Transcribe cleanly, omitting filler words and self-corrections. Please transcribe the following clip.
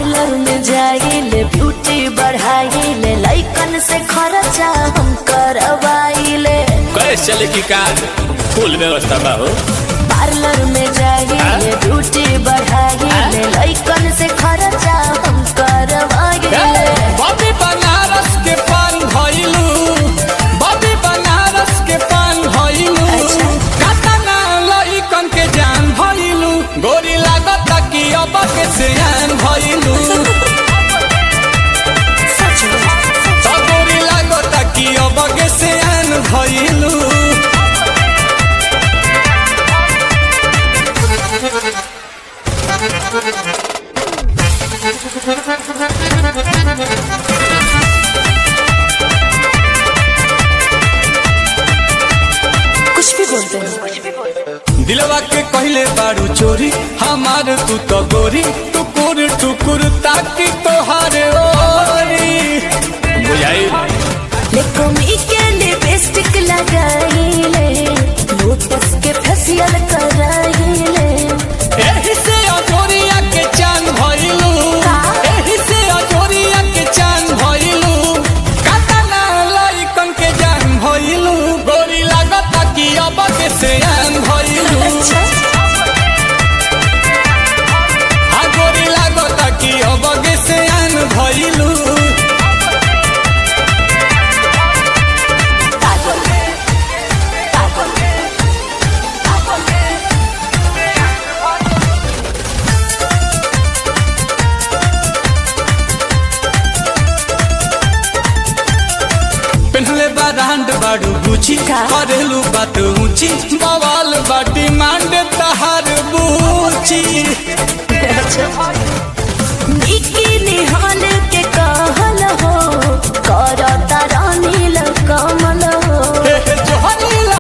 Parlour में जाइले beauty बढ़ाइले लइकन से खर्चा हम करवाइले। कैसे चले की कार फुल व्यवस्था बा हो। पार्लर में जाइले ब्यूटी बढ़ाइले लइकन से खर्चा हम करवाइले। बॉबी बनारस के पान भइलू, बॉबी बनारस के पान भइलू, कातना लइकन के जान भइलू, गोरी लागत कि अब के सियान भइलू। तो गोरी लागत कि अब के सियान भइलू। कुछ भी बोलते हैं। दिलवा के कहले बारू चोरी हमार तू तो गोरी, टुकुर टुकुर ताकि तोहार ओरी बुझाई। लेकोमी के लिपस्टिक लगाइले लोटस के फेशियल कराइले। एही से अजोरिया के चांद भइलू, एही से अजोरिया के चांद भइलू, कातना लइकन के जान भइलू, गोरी लागत कि अब के सियान भइलू। हाँ गोरी लागत कि अब के सियान भइलू। पहले बारांड बाड़ू गुची करेलू बात ऊंची, बवाल बाटी मांड तहार बूची।